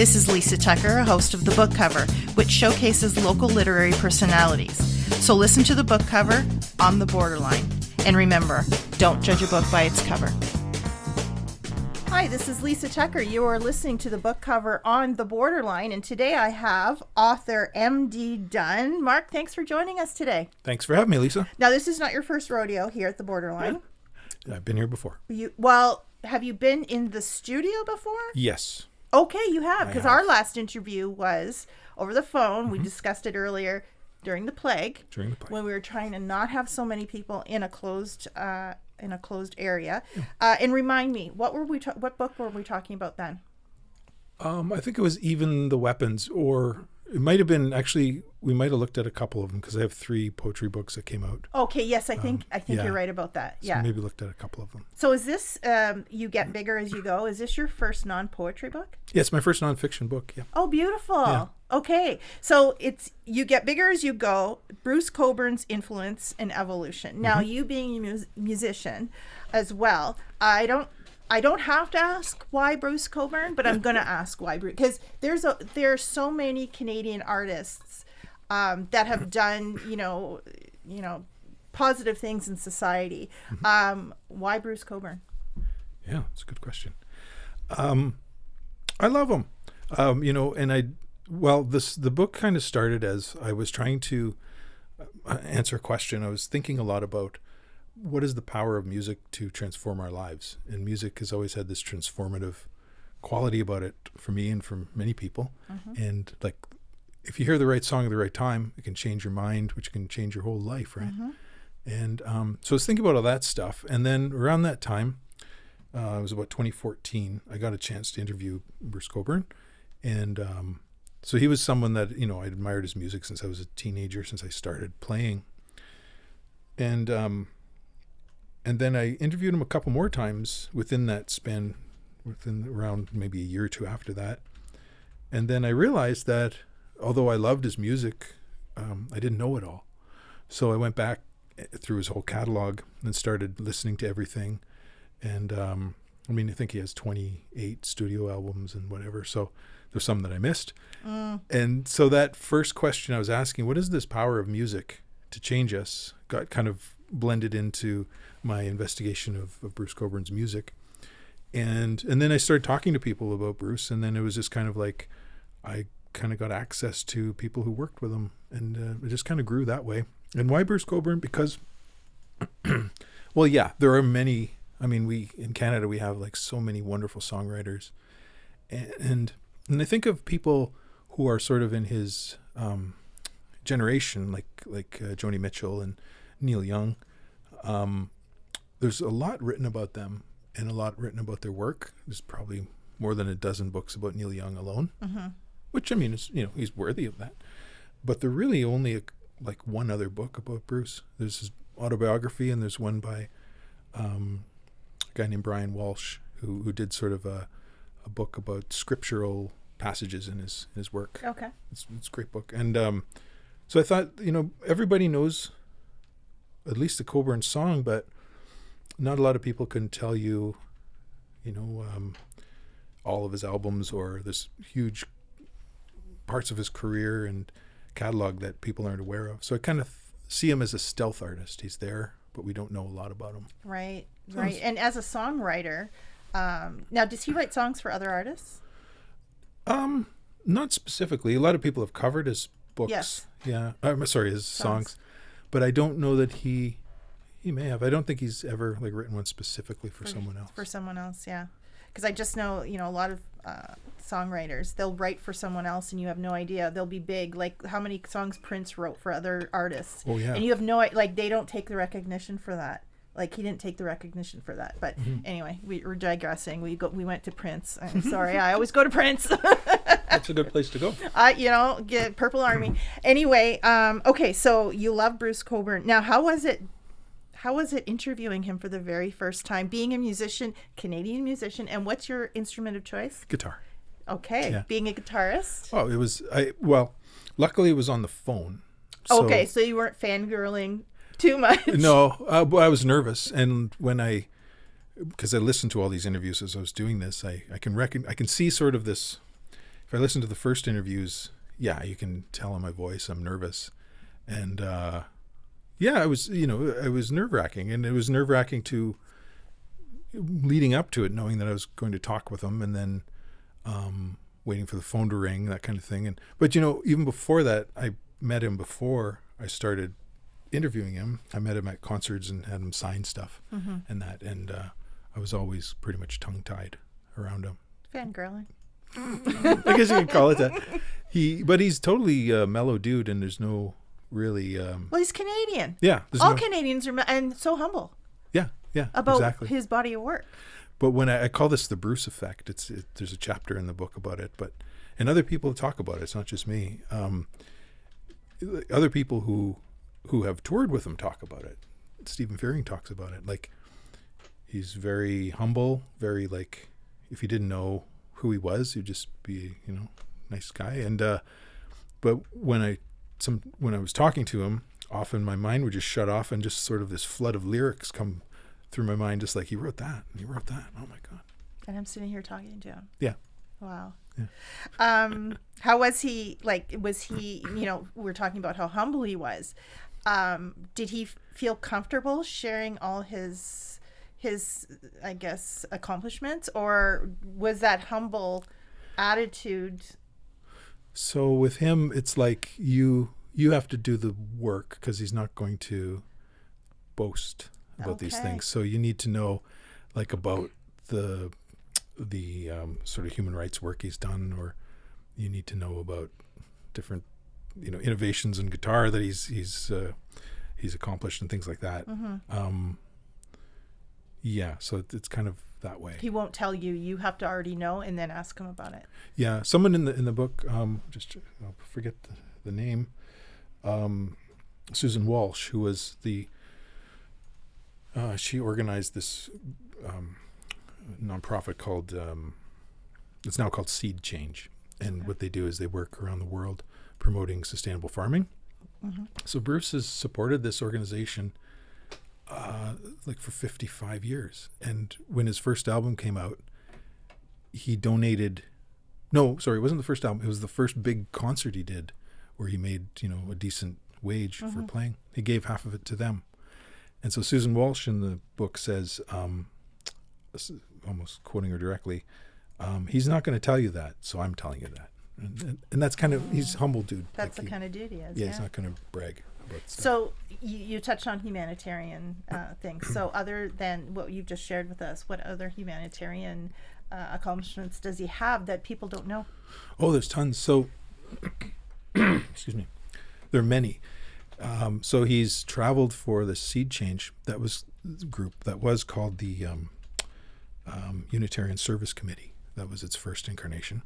This is Lisa Tucker, host of The Book Cover, which showcases local literary personalities. So listen to The Book Cover on the borderline. And remember, don't judge a book by its cover. Hi, this is Lisa Tucker. You are listening to The Book Cover on the borderline. And today I have author M.D. Dunn. Mark, thanks for joining us today. Thanks for having me, Lisa. Now, this is not your first rodeo here at the borderline. Yeah, I've been here before. Have you been in the studio before? Yes. Okay, you have, because our last interview was over the phone. Mm-hmm. We discussed it earlier during the plague. When we were trying to not have so many people in a closed area. Yeah. And remind me, what book were we talking about then? I think it was Even the Weapons, or it might have been, actually, we might have looked at a couple of them because I have 3 poetry books that came out. Okay, yes, I think you're right about that. So maybe looked at a couple of them. So is this You Get Bigger As You Go? Is this your first non-poetry book? Yes, my first nonfiction book, yeah. Oh, beautiful. Yeah. Okay, so it's You Get Bigger As You Go, Bruce Cockburn's Influence and Evolution. Now, you being a musician as well, I don't have to ask why Bruce Cockburn, but I'm going to ask why Bruce, because there are so many Canadian artists that have done, positive things in society. Why Bruce Cockburn? Yeah, that's a good question. I love him. The book kind of started as I was trying to answer a question. I was thinking a lot about what is the power of music to transform our lives? And music has always had this transformative quality about it for me and for many people. Mm-hmm. And like, if you hear the right song at the right time, it can change your mind, which can change your whole life, right? Mm-hmm. And so I was thinking about all that stuff. And then around that time, it was about 2014, I got a chance to interview Bruce Cockburn. And so he was someone that, I admired his music since I was a teenager, since I started playing. And then I interviewed him a couple more times within that span, within around maybe a year or two after that. And then I realized that although I loved his music, I didn't know it all. So I went back through his whole catalog and started listening to everything. And I think he has 28 studio albums and whatever. So there's some that I missed. And so that first question I was asking, what is this power of music to change us, got kind of blended into my investigation of Bruce Cockburn's music. And then I started talking to people about Bruce, and then it was just kind of like I kind of got access to people who worked with him, and it just kind of grew that way. And why Bruce Cockburn? Because, well, yeah, there are many. We in Canada, we have like so many wonderful songwriters, and I think of people who are sort of in his generation, like Joni Mitchell and Neil Young. There's a lot written about them and a lot written about their work. There's probably more than a dozen books about Neil Young alone, which is, he's worthy of that. But there really only like one other book about Bruce. There's his autobiography, and there's one by a guy named Brian Walsh who did sort of a book about scriptural passages in his work. Okay. It's a great book. And so I thought, everybody knows at least the Cockburn song, but not a lot of people can tell you, all of his albums or this huge parts of his career and catalog that people aren't aware of. So I kind of see him as a stealth artist. He's there, but we don't know a lot about him. Right. And as a songwriter, now does he write songs for other artists? Not specifically. A lot of people have covered his books. Yes. Yeah. His songs. But I don't know that he may have. I don't think he's ever written one specifically for someone else. For someone else, yeah. Because I just know, a lot of songwriters, they'll write for someone else and you have no idea. They'll be big. Like how many songs Prince wrote for other artists. Oh, yeah. And you have they don't take the recognition for that. Like he didn't take the recognition for that. But anyway, we're digressing. We went to Prince. I'm sorry. I always go to Prince. That's a good place to go. Get Purple Army. Anyway, okay, so you love Bruce Cockburn. Now, how was it interviewing him for the very first time, being a musician, Canadian musician, and what's your instrument of choice? Guitar. Okay, yeah. Being a guitarist? Oh, it was, luckily it was on the phone. Okay, so you weren't fangirling too much? No, I was nervous. And because I listened to all these interviews as I was doing this, I can see sort of this, if I listen to the first interviews, yeah, you can tell in my voice I'm nervous. And it was nerve-wracking. And it was nerve-wracking to leading up to it, knowing that I was going to talk with him, and then waiting for the phone to ring, that kind of thing. But even before that, I met him before I started interviewing him. I met him at concerts and had him sign stuff and that. And I was always pretty much tongue-tied around him. Fangirling. I guess you could call it that. But he's totally a mellow dude, and there's no really... well, he's Canadian. Yeah. All Canadians are and so humble. Yeah, about exactly. his body of work. But when I call this the Bruce effect, there's a chapter in the book about it, and other people talk about it. It's not just me. Other people who have toured with him talk about it. Stephen Fearing talks about it. Like, he's very humble, very like, if you didn't know who he was, you'd just be, nice guy. And but when I was talking to him, often my mind would just shut off, and just sort of this flood of lyrics come through my mind, just like, he wrote that, and he wrote that. Oh my God. And I'm sitting here talking to him. Yeah. Wow. Yeah. How was he? Like, was he, we're talking about how humble he was. Did he feel comfortable sharing all his, I guess, accomplishments, or was that humble attitude? So with him, it's like you have to do the work, because he's not going to boast about these things. So you need to know, like, about the sort of human rights work he's done, or you need to know about different innovations in guitar that he's accomplished and things like that. So it's kind of that way. He won't tell you. You have to already know, and then ask him about it. Yeah, someone in the book, just I'll forget the name, Susan Walsh, who was she organized this nonprofit called, it's now called Seed Change. And what they do is they work around the world promoting sustainable farming. So Bruce has supported this organization like for 55 years. And when his first album came out, he donated, it wasn't the first album. It was the first big concert he did where he made, a decent wage for playing. He gave half of it to them. And so Susan Walsh in the book says, almost quoting her directly, he's not going to tell you that, so I'm telling you that. And that's kind of, he's a humble dude. That's the kind of dude he is. Yeah, he's not going to brag about stuff. So you touched on humanitarian things. So other than what you've just shared with us, what other humanitarian accomplishments does he have that people don't know? Oh, there's tons. So, excuse me, there are many. So he's traveled for the Seed Change, that was the group that was called the Unitarian Service Committee. That was its first incarnation.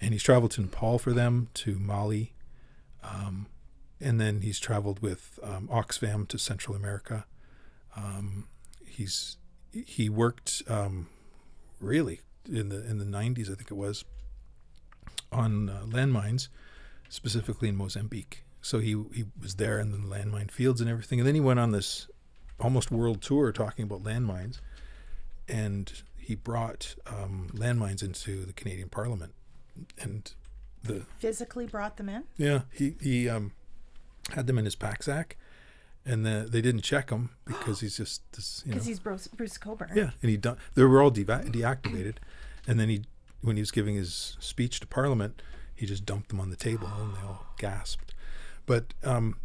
And he's traveled to Nepal for them, to Mali, and then he's traveled with Oxfam to Central America. He worked really in the 90s, I think it was, on landmines, specifically in Mozambique. So he was there in the landmine fields and everything. And then he went on this almost world tour talking about landmines. And he brought landmines into the Canadian Parliament. And physically brought them in? Yeah. He had them in his pack-sack. And they didn't check him because he's just this, because he's Bruce Cockburn. Yeah. And they were all deactivated. And then when he was giving his speech to Parliament, he just dumped them on the table and they all gasped. But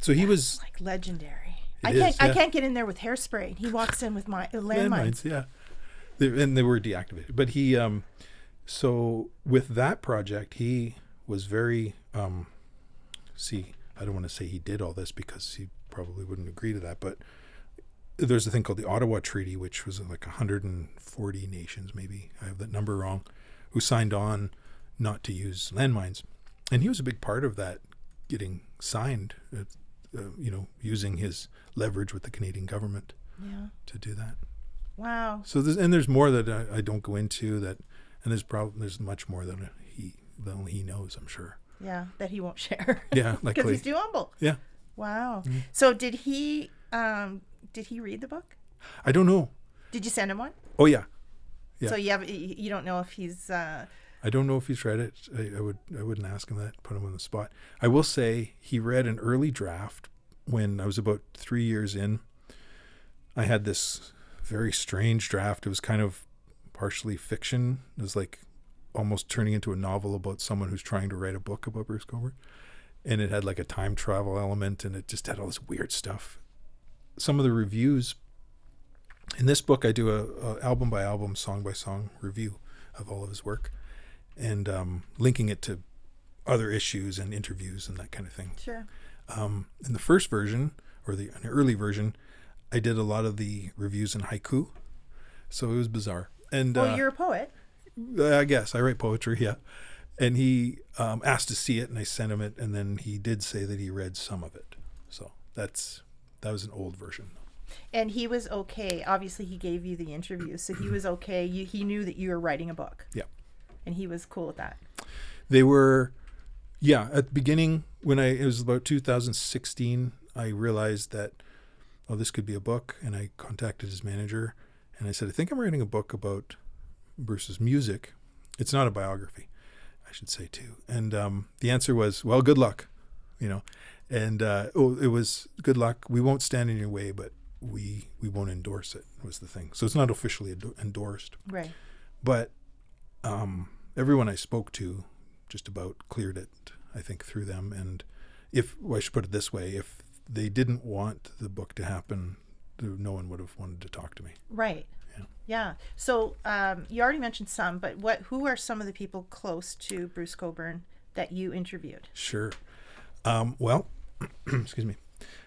so he was like legendary. I can't get in there with hairspray. He walks in with my landmines. Yeah, and they were deactivated. But he, so with that project, he was very. I don't want to say he did all this because he probably wouldn't agree to that. But there's a thing called the Ottawa Treaty, which was like 140 nations, maybe I have that number wrong, who signed on not to use landmines, and he was a big part of that getting signed, using his leverage with the Canadian government to do that. Wow. So there's more that I don't go into that, and there's much more that only he knows, I'm sure. Yeah, that he won't share. Yeah, likely. Because he's too humble. Yeah. Wow. Mm-hmm. So did he read the book? I don't know. Did you send him one? Oh yeah. So you don't know if he's I don't know if he's read it. I wouldn't ask him that, put him on the spot. I will say he read an early draft when I was about 3 years in. I had this very strange draft. It was kind of partially fiction. It was like almost turning into a novel about someone who's trying to write a book about Bruce Cockburn. And it had like a time travel element, and it just had all this weird stuff. Some of the reviews in this book, I do a album by album, song by song review of all of his work, and linking it to other issues and interviews and that kind of thing. Sure. In the first version, or an early version, I did a lot of the reviews in haiku, so it was bizarre. And well, you're a poet. I guess I write poetry, yeah. And he asked to see it, and I sent him it, and then he did say that he read some of it. So that was an old version. And he was okay. Obviously, he gave you the interview, so he was okay. He knew that you were writing a book. Yeah. And he was cool with that. They were, yeah. At the beginning, when it was about 2016, I realized that, this could be a book, and I contacted his manager, and I said, I think I'm writing a book about Bruce's music. It's not a biography, I should say too. And the answer was, well, good luck, and it was good luck. We won't stand in your way, but we won't endorse it, was the thing. So it's not officially endorsed. Right. But everyone I spoke to just about cleared it, I think, through them. And I should put it this way, if they didn't want the book to happen, no one would have wanted to talk to me. Right. Yeah. So you already mentioned some, but who are some of the people close to Bruce Cockburn that you interviewed? Sure. Well, excuse me.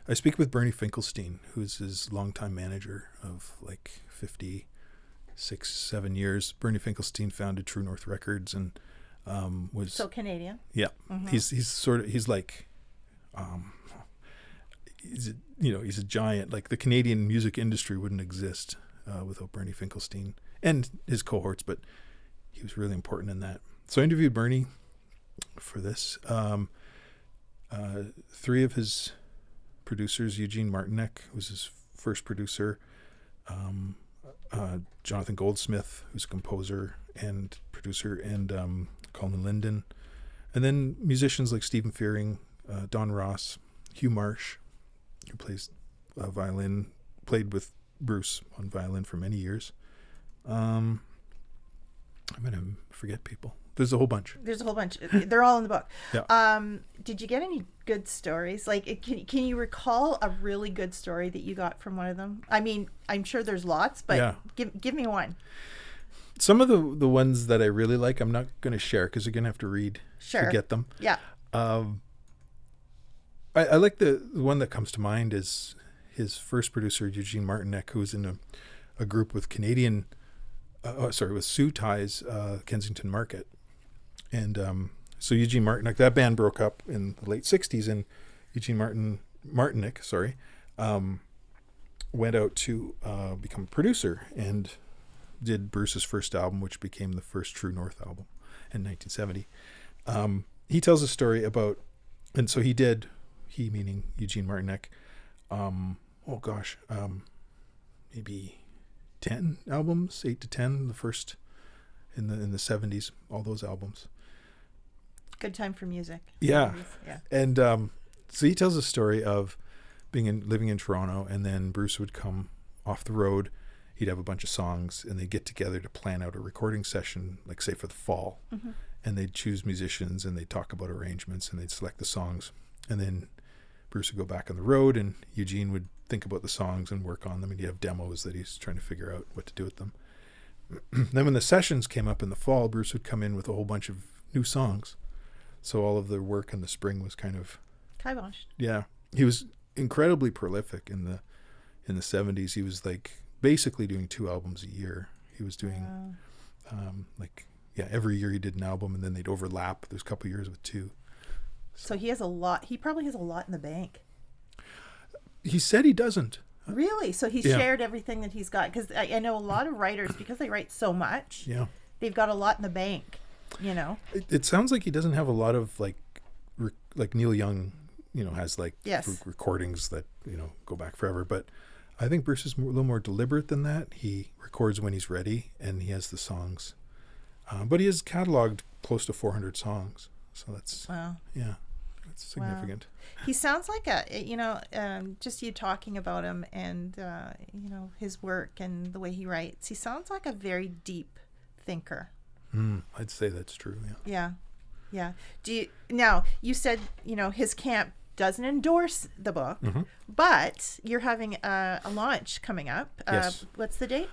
I speak with Bernie Finkelstein, who's his longtime manager of like 56-7 years. Bernie Finkelstein founded True North Records and was so Canadian. Yeah. Mm-hmm. He's like he's a giant. Like the Canadian music industry wouldn't exist without Bernie Finkelstein and his cohorts, but he was really important in that. So I interviewed Bernie for this. 3 of his producers, Eugene Martinek was his first producer, Jonathan Goldsmith, who's a composer and producer, and Colin Linden, and then musicians like Stephen Fearing, Don Ross, Hugh Marsh, who plays violin, played with Bruce on violin for many years. I'm going to forget people. There's a whole bunch. They're all in the book. Yeah. Did you get any good stories? Like, can you recall a really good story that you got from one of them? I mean, I'm sure there's lots, but give me one. Some of the ones that I really like, I'm not going to share because you're going to have to read to get them. Yeah. I like the one that comes to mind is his first producer, Eugene Martinek, who was in a group with with Sioux Ties, Kensington Market. And so Eugene Martinek, that band broke up in the late 60s, and Eugene Martinek, went out to become a producer and did Bruce's first album, which became the first True North album in 1970. He tells a story about, and so he meaning Eugene Martinek, maybe 10 albums, 8 to 10, the first in the 70s, all those albums. Good time for music. Yeah. And so he tells a story of living in Toronto, and then Bruce would come off the road. He'd have a bunch of songs, and they'd get together to plan out a recording session, like say for the fall. Mm-hmm. And they'd choose musicians, and they'd talk about arrangements, and they'd select the songs. And then Bruce would go back on the road, and Eugene would think about the songs and work on them, and he'd have demos that he's trying to figure out what to do with them. Then when the sessions came up in the fall, Bruce would come in with a whole bunch of new songs. So all of the work in the spring was kind of kiboshed. Yeah. He was incredibly prolific in the 70s. He was like basically doing 2 albums a year. He was doing every year he did an album, and then they'd overlap. There's a couple of years with 2. So he has a lot. He probably has a lot in the bank. He said he doesn't. Really? So he shared everything that he's got? Because I know a lot of writers, because they write so much, they've got a lot in the bank, It sounds like he doesn't have a lot of like Neil Young, has like recordings that, go back forever. But I think Bruce is a little more deliberate than that. He records when he's ready, and he has the songs But he has cataloged close to 400 songs. So that's, Wow. yeah, that's significant. Wow. He sounds like just you talking about him and, his work and the way he writes. He sounds like a very deep thinker. I'd say that's true, yeah. Yeah. Yeah. Now, you said, his camp doesn't endorse the book, but you're having a launch coming up. Yes. What's the date?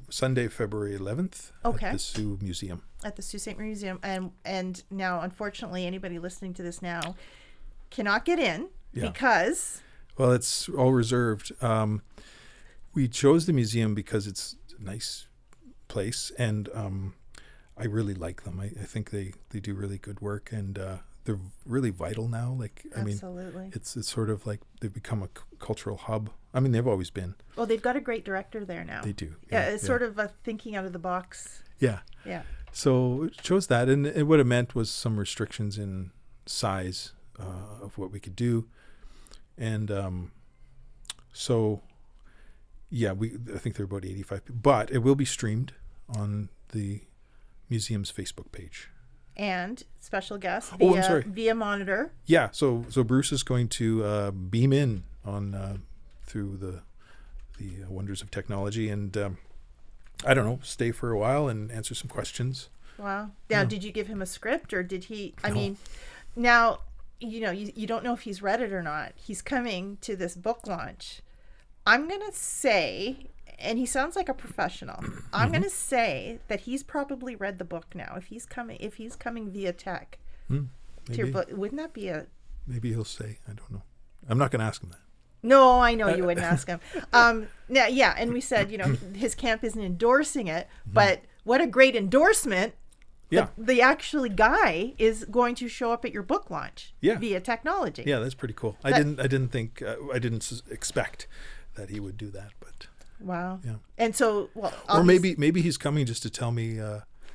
Sunday, February 11th Okay. at the Sioux Museum. At the Sault Ste. Marie Museum. And now, unfortunately, anybody listening to this now cannot get in because... Well, it's all reserved. We chose the museum because it's a nice place, and I really like them. I think they do really good work, and they're really vital now. Absolutely. It's sort of like they've become a cultural hub. I mean, they've always been. Well, they've got a great director there now. They do. Yeah, it's sort of a thinking out of the box. Yeah. Yeah. So it chose that, and what it meant was some restrictions in size of what we could do, and I think there are about 85 people, but it will be streamed on the museum's Facebook page. And special guest via monitor. Yeah, so Bruce is going to beam in on through the wonders of technology, and I don't know, stay for a while and answer some questions. Wow. Now, did you give him a script, or did he? I No. mean, now you don't know if he's read it or not. He's coming to this book launch. I'm gonna say, and he sounds like a professional. I'm gonna say that he's probably read the book now. If he's coming via tech to your book, wouldn't that be a? Maybe he'll say. I don't know. I'm not gonna ask him that. No, I know you wouldn't ask him. Yeah, and we said, his camp isn't endorsing it, but what a great endorsement. Yeah. The actually guy is going to show up at your book launch via technology. Yeah, that's pretty cool. I didn't think I didn't expect that he would do that, but wow. Yeah. And so, or maybe he's coming just to tell me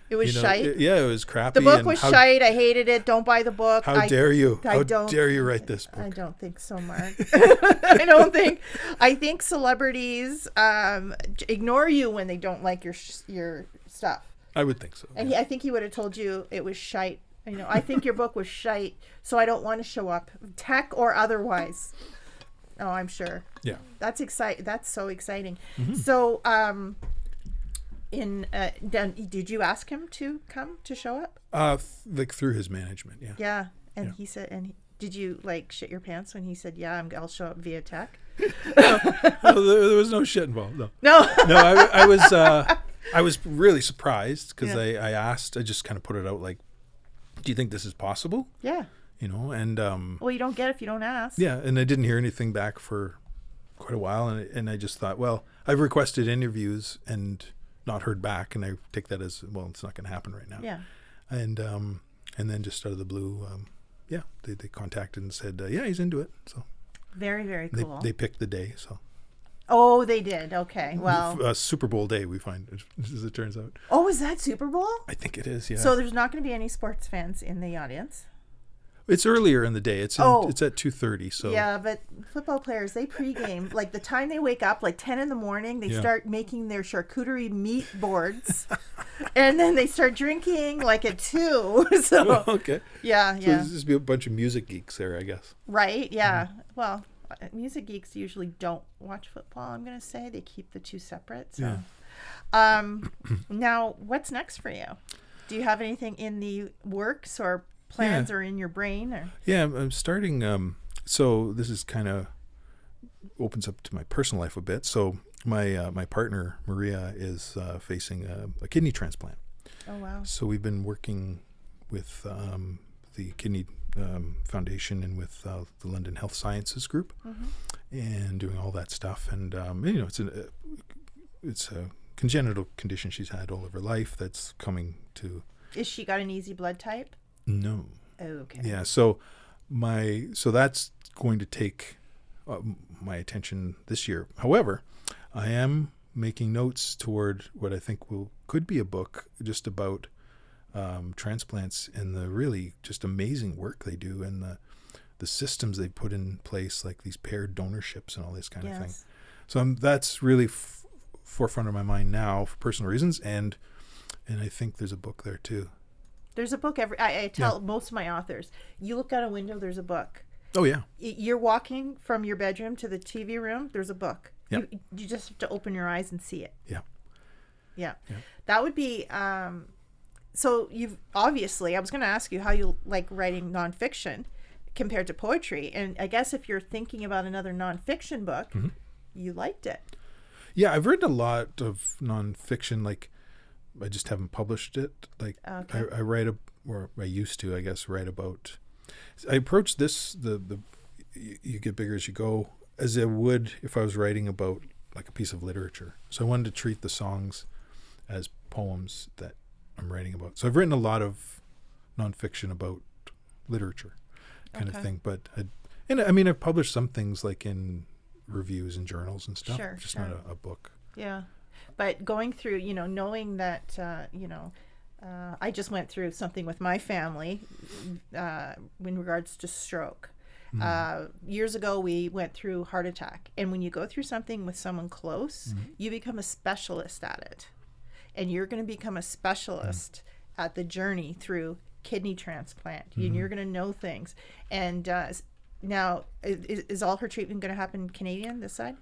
it was shite. It was crappy. The book was shite. I hated it. Don't buy the book. How dare you? How dare you write this book? I don't think so, Mark. I think celebrities ignore you when they don't like your stuff. I would think so. And I think he would have told you it was shite. I think your book was shite, so I don't want to show up, tech or otherwise. Oh, I'm sure. Yeah. That's exciting. That's so exciting. Mm-hmm. So, did you ask him to come to show up? Through his management, yeah. Yeah, and he said, did you shit your pants when he said, "Yeah, I'll show up via tech"? No, there was no shit involved. No. I was really surprised because I asked. I just kind of put it out like, "Do you think this is possible?" Yeah. And well, you don't get it if you don't ask. Yeah, and I didn't hear anything back for quite a while, and I just thought, well, I've requested interviews and not heard back, and I take that as, well, it's not going to happen right now. Yeah. And then just out of the blue, they contacted and said, yeah, he's into it. So very, very cool. They picked the day. So. Oh, they did. Okay. Well, Super Bowl day, we find, as it turns out. Oh, is that Super Bowl? I think it is. Yeah. So there's not going to be any sports fans in the audience. It's earlier in the day. It's at 2:30. So yeah, but football players, they pregame like the time they wake up, like 10 in the morning. They start making their charcuterie meat boards, and then they start drinking like at 2. So okay. Yeah. So there's just be a bunch of music geeks there, I guess. Right. Yeah. Mm-hmm. Well, music geeks usually don't watch football. I'm gonna say they keep the two separate. So, now what's next for you? Do you have anything in the works or plans or in your brain? Or? Yeah, I'm starting. So this is kind of opens up to my personal life a bit. So my partner Maria is facing a kidney transplant. Oh wow! So we've been working with the Kidney Foundation and with the London Health Sciences Group, and doing all that stuff. And it's a congenital condition she's had all of her life that's coming to. Is she got an easy blood type? No. Oh, okay. Yeah. So that's going to take my attention this year. However, I am making notes toward what I think could be a book just about transplants and the really just amazing work they do and the systems they put in place, like these paired donorships and all this kind of thing. So that's really forefront of my mind now for personal reasons, and And I think there's a book there too. There's a book I tell most of my authors, you look out a window, there's a book. Oh yeah. You're walking from your bedroom to the TV room, there's a book. Yep. You just have to open your eyes and see it. Yeah. Yeah. That would be so you've obviously, I was going to ask you how you like writing nonfiction compared to poetry, and I guess if you're thinking about another nonfiction book, you liked it. Yeah, I've written a lot of nonfiction. Like, I just haven't published it. Like, I write or I used to, I guess, write about. I approach this the you get bigger as you go, as I would if I was writing about like a piece of literature. So I wanted to treat the songs as poems that I'm writing about. So I've written a lot of nonfiction about literature, kind of thing. But I've published some things like in reviews and journals and stuff. Sure, just not a book. Yeah, but going through, knowing that, I just went through something with my family in regards to stroke. Years ago, we went through heart attack. And when you go through something with someone close, you become a specialist at it. And you're going to become a specialist at the journey through kidney transplant. And you're going to know things. And now, is all her treatment going to happen Canadian this side?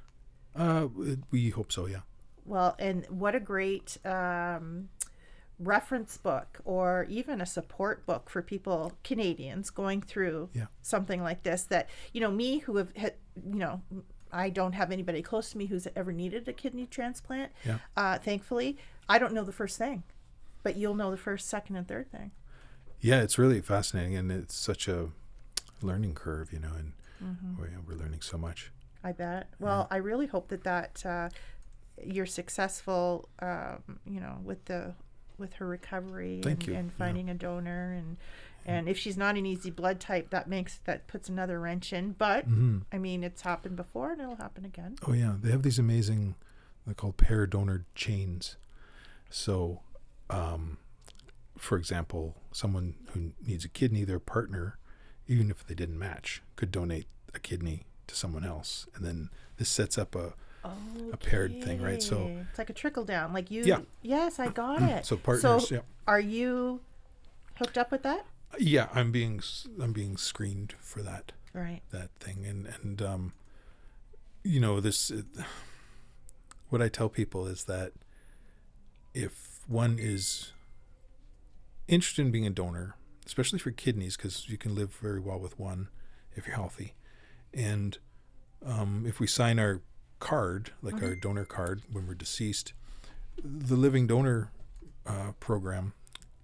We hope so, yeah. Well, and what a great reference book or even a support book for people, Canadians, going through something like this that, me who have had, I don't have anybody close to me who's ever needed a kidney transplant. Thankfully, I don't know the first thing, but you'll know the first, second, and third thing. Yeah, it's really fascinating, and it's such a learning curve, and we're learning so much. I bet. Well, I really hope that you're successful, with her recovery and finding a donor, and if she's not an easy blood type, that puts another wrench in. But I mean, it's happened before, and it'll happen again. Oh yeah, they have these amazing, they're called pair donor chains. So, for example, someone who needs a kidney, their partner, even if they didn't match, could donate a kidney to someone else, and then this sets up a paired thing, right? So it's like a trickle down, like you. Yes, I got it. So partners. So are you hooked up with that? Yeah, I'm being screened for that. Right. That thing, and this. What I tell people is that if one is interested in being a donor, especially for kidneys, because you can live very well with one if you're healthy, and if we sign our card, like our donor card, when we're deceased, the living donor program,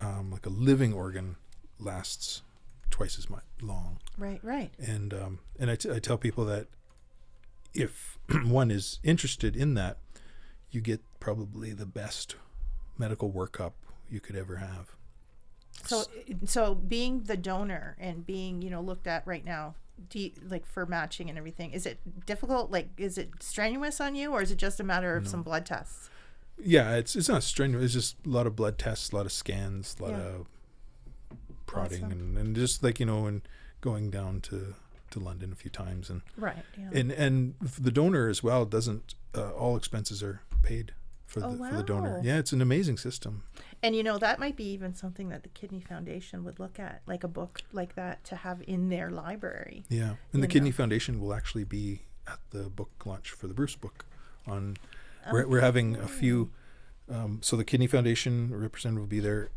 like a living organ, lasts twice as much long. Right. And I tell people that if one is interested in that, you get probably the best medical workup you could ever have. So being the donor and being, looked at right now, like for matching and everything, is it difficult? Like, is it strenuous on you, or is it just a matter of some blood tests? Yeah, it's not strenuous. It's just a lot of blood tests, a lot of scans, a lot of prodding, and just like, and going down to London a few times, and and the donor as well doesn't all expenses are paid for the donor. Yeah, it's an amazing system. And that might be even something that the Kidney Foundation would look at, like a book like that to have in their library. Yeah, and the Kidney Foundation will actually be at the book launch for the Bruce book. We're having a few. So the Kidney Foundation representative will be there.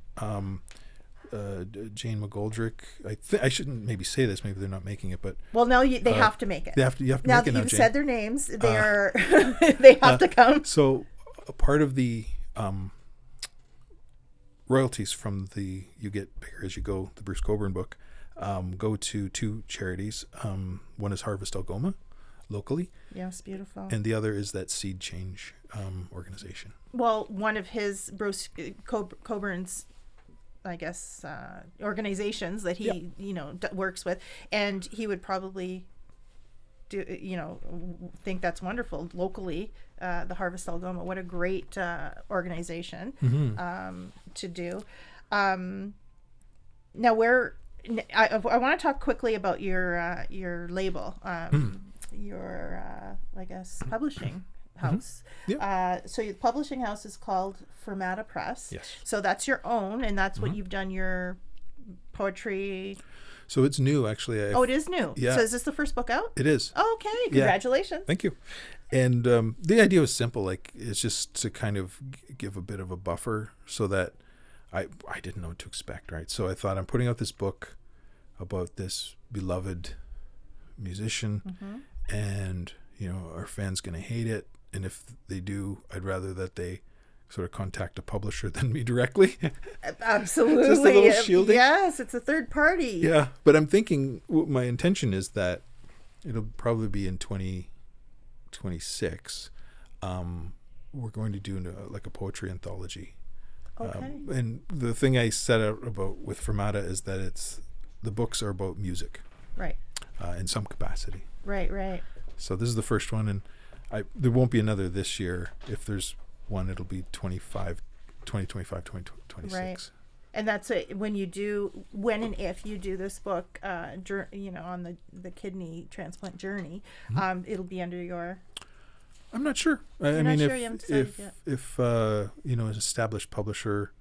Jane McGoldrick. I shouldn't maybe say this. Maybe they're not making it, but they have to make it. You have to now make it. Now that you've said their names, they're they have to come. So a part of the royalties from the You Get Bigger As You Go, the Bruce Cockburn book, go to two charities. One is Harvest Algoma, locally. Yes, beautiful. And the other is that Seed Change organization. Well, one of his Bruce Cockburn's, I guess, organizations that he works with, and he would probably think that's wonderful locally. The Harvest Algoma, what a great organization to do. Now, I want to talk quickly about your label, your I guess publishing house. So your publishing house is called Fermata Press. Yes. So that's your own, and that's what you've done your poetry. So it's new, actually. It is new. Yeah. So is this the first book out? It is. Oh, okay. Congratulations. Thank you. And the idea was simple. Like, it's just to kind of give a bit of a buffer so that I didn't know what to expect, right? So I thought, I'm putting out this book about this beloved musician, and, you know, our fans going to hate it. And if they do, I'd rather that they sort of contact a publisher than me directly. Absolutely. Just a little shielding. Yes, it's a third party. Yeah, but I'm thinking, my intention is that it'll probably be in 2026. We're going to do like a poetry anthology. Okay. And the thing I set out about with Fermata is that the books are about music. Right. In some capacity. Right. So this is the first one, and there won't be another this year. If there's one, it'll be 2025, 2026. Right. And that's it. When and if you do this book, you know, on the kidney transplant journey, it'll be under your... I'm not sure. I mean, if you know, an established publisher,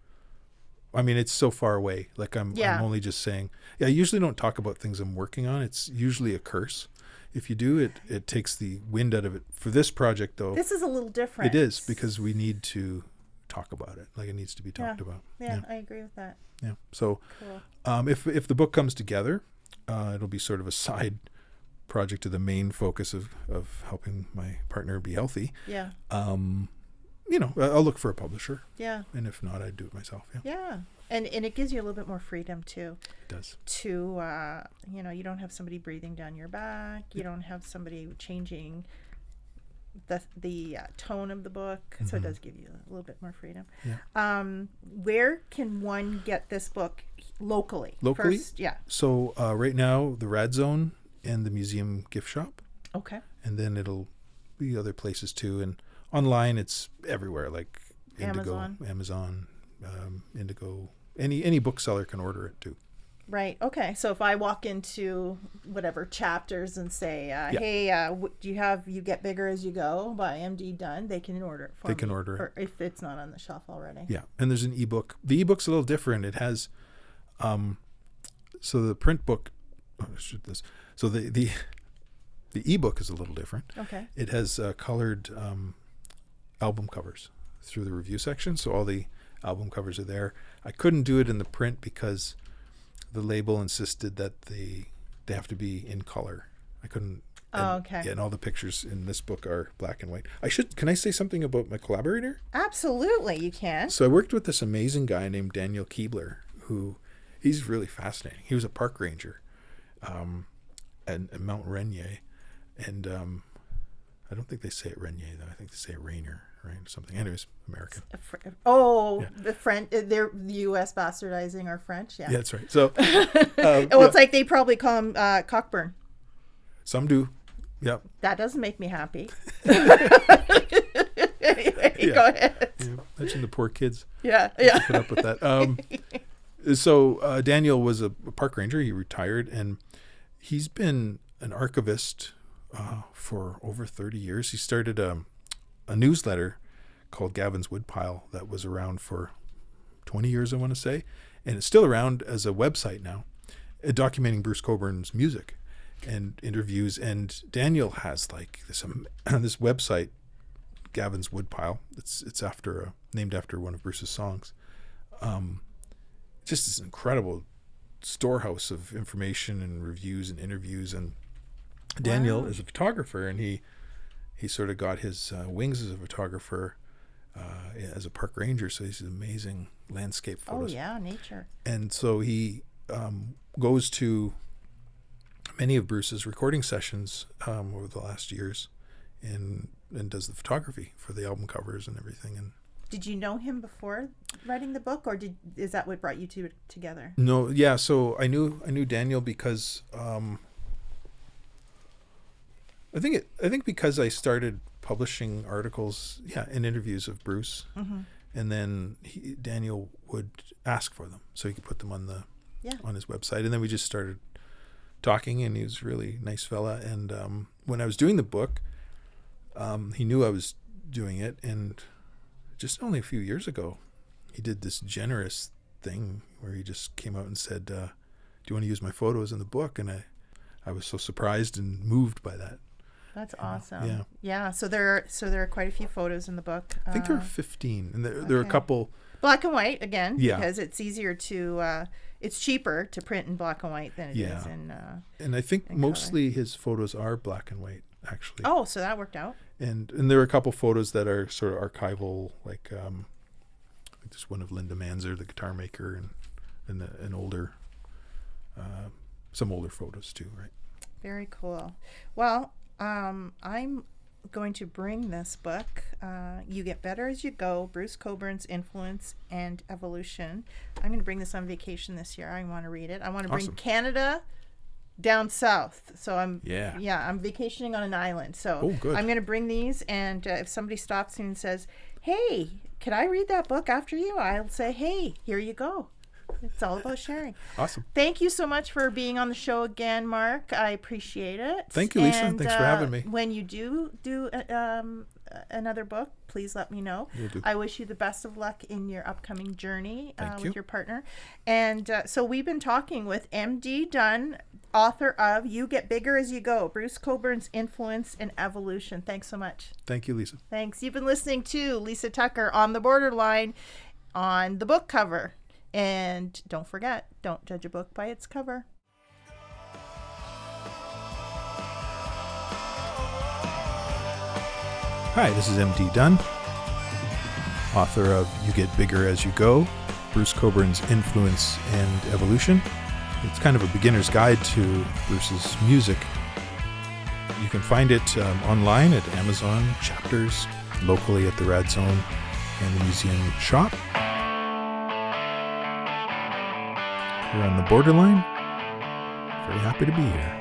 I mean, it's so far away. Like, I'm only just saying, I usually don't talk about things I'm working on. It's usually a curse. If you do, it takes the wind out of it. For this project, though, this is a little different. It is, because we need to talk about it. Like, it needs to be talked about. Yeah, I agree with that. Yeah. So, cool. If the book comes together, it'll be sort of a side project to the main focus of helping my partner be healthy. Yeah. You know, I'll look for a publisher. Yeah. And if not, I'd do it myself. Yeah. Yeah. And it gives you a little bit more freedom too. It does. To you know, you don't have somebody breathing down your back. You don't have somebody changing the tone of the book. So it does give you a little bit more freedom. Yeah. Where can one get this book locally? Locally? First, yeah. So right now, the Rad Zone and the Museum Gift Shop. Okay. And then it'll be other places too. And online, it's everywhere, like Indigo, Amazon, Indigo. Any bookseller can order it too. Right. Okay. So if I walk into whatever chapters and say, "Hey, do you Get Bigger as You Go" by M.D. Dunn, they can order it for me. They can order it, or if it's not on the shelf already. Yeah, and there's an ebook. The ebook's a little different. It has, so the print book. So the ebook is a little different. Okay. It has colored album covers through the review section. So all the album covers are there. I couldn't do it in the print because the label insisted that they have to be in color. I couldn't. Okay. Yeah, and all the pictures in this book are black and white. Can I say something about my collaborator? Absolutely, you can. So I worked with this amazing guy named Daniel Keebler, he's really fascinating. He was a park ranger at Mount Rainier, and I don't think they say it Rainier though. I think they say it Rainier, right? Something. Anyways, American. The French. They're the U.S. bastardizing our French. Yeah. Yeah, that's right. So, it's like they probably call him Cockburn. Some do. Yep. That doesn't make me happy. Anyway, go ahead. Yeah, mention the poor kids. Yeah. Put up with that. So Daniel was a park ranger. He retired, and he's been an archivist for over 30 years. He started a newsletter called Gavin's Woodpile that was around for 20 years, I want to say, and it's still around as a website now, documenting Bruce Cockburn's music and interviews. And Daniel has like this website, Gavin's Woodpile. It's named after one of Bruce's songs. Just this incredible storehouse of information and reviews and interviews. And Daniel is a photographer, and he sort of got his wings as a photographer as a park ranger. So he's an amazing landscape photos. Oh yeah, nature. And so he goes to many of Bruce's recording sessions over the last years, and does the photography for the album covers and everything. And did you know him before writing the book, or is that what brought you two together? No, yeah. So I knew Daniel because I think because I started publishing articles, and interviews of Bruce, and then Daniel would ask for them so he could put them on his website, and then we just started talking, and he was a really nice fella. And when I was doing the book, he knew I was doing it, and just only a few years ago, he did this generous thing where he just came out and said, do you want to use my photos in the book? And I was so surprised and moved by that. That's awesome. Yeah. So there are quite a few photos in the book. I think there are 15, and there are a couple black and white again. Yeah. Because it's easier to it's cheaper to print in black and white than it is in. And I think in mostly his photos are black and white, actually. Oh, so that worked out. And there are a couple photos that are sort of archival, like just one of Linda Manzer, the guitar maker, and an older, some older photos too, right? Very cool. Well, I'm going to bring this book, You Get Better As You Go, Bruce Cockburn's Influence and Evolution. I'm going to bring this on vacation this year. I want to read it. I want to bring Canada down south. So I'm vacationing on an island. So I'm going to bring these, and if somebody stops me and says, hey, can I read that book after you? I'll say, hey, here you go. It's all about sharing. Awesome. Thank you so much for being on the show again, Mark. I appreciate it. Thank you, Lisa. And, thanks for having me. When you do another book, please let me know. Will do. I wish you the best of luck in your upcoming journey with your partner. And so we've been talking with M.D. Dunn, author of You Get Bigger As You Go, Bruce Cockburn's Influence and Evolution. Thanks so much. Thank you, Lisa. Thanks. You've been listening to Lisa Tucker on the Borderline on the book cover. And don't forget, don't judge a book by its cover. Hi, this is M.D. Dunn, author of You Get Bigger As You Go, Bruce Cockburn's Influence and Evolution. It's kind of a beginner's guide to Bruce's music. You can find it online at Amazon, Chapters, locally at the Rad Zone and the Museum Shop. Here on the Borderline, very happy to be here.